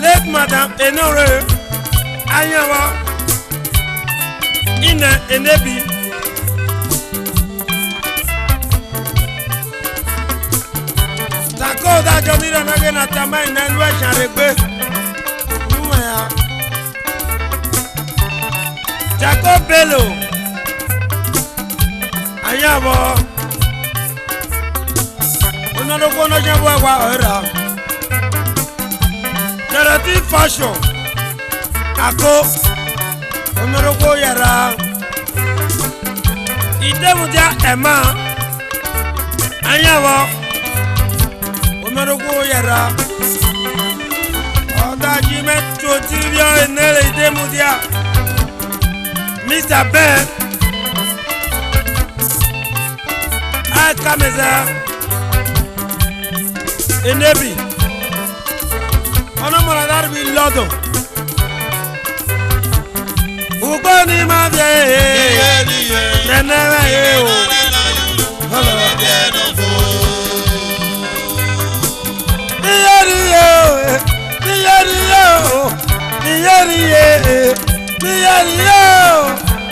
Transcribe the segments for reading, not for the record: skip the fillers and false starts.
Let Madame Enore Ayawa Ina Enebi Tako da Jamira Nagena Tamai Nanwa Sharegbe Nuya Jacob Bello Ayawa Onodo kono jabwa wa ora Narrative fashion Ako Onoroko yara Idemudia Emma Ayawo Onoroko yara Oda jime Chotirio enele Idemudia Mr. Ben Akameza Enebi Ono moradar bi lodo Ugoni ma vie Nenewe ye o Holo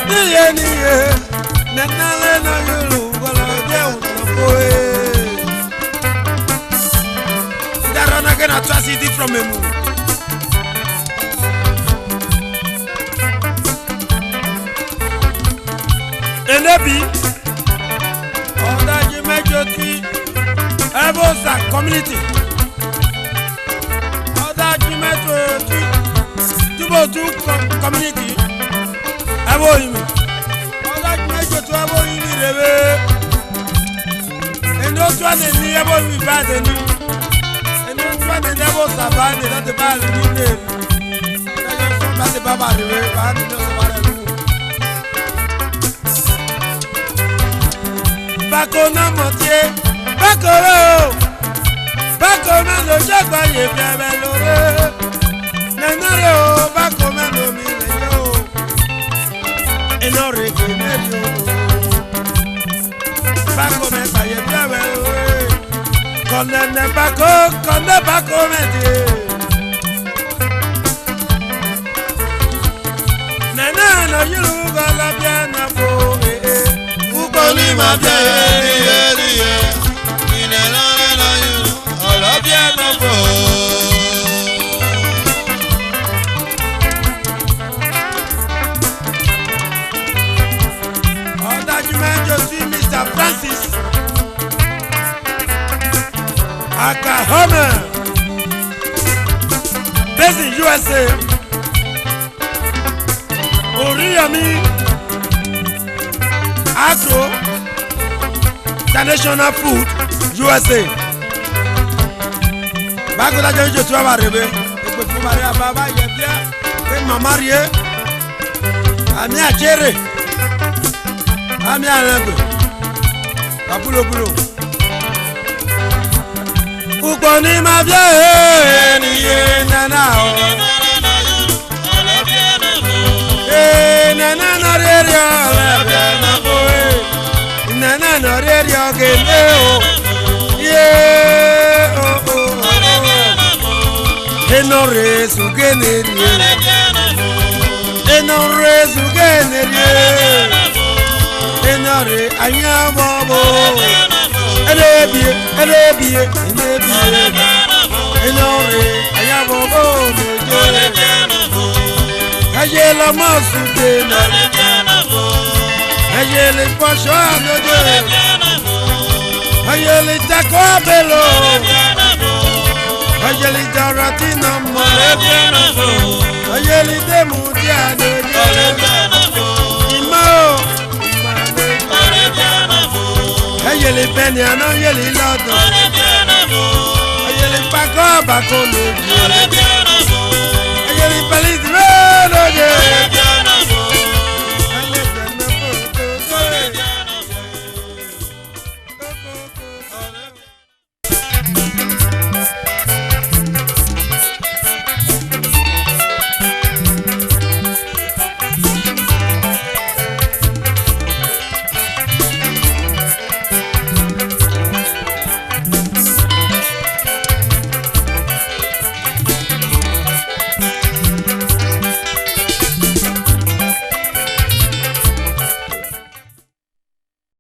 Niyeri Nenale na yulu Wala bie unapoe Darana gena tracity from a move. Enebi, Oda Jimejoti, Ebosa community. Oda Jimejoti, Tubotu community. Eboimi. Oda Jimejoti, Eboimi Rebe. And those one is the Eboimi bad and the devil survived that the bad name. That's the Baba River, and the Bacona Montier, Bacoro, Bacona, the Jagba, Yellow, Nanaro, Bacoma, no Milo, and already Medio, Bacoma, by a travel. Con le Baco meti Nana no you go la piana po Ukoli ma piani Inela na you la piana po Oda Jumanjo see Mr. Francis Akahoma, based in USA. Oriami, Agro, International Food, USA. Bago da jojo tu abarebe. Epe fu Maria Baba yebia, e mama rie. Ami ajere. Ami alebe. Abulo. Ukoni ma vie ni ye nana o nana no rerio na boy nana no rerio ke o ye enore su generie enore anya bobo Elebie, enore, ayabo, la masude na ayele pasho anoje ayele takobelo ayele daratina mo ayele demudi anoje imao ayele beni ano ayele lodo ayele pakoba kono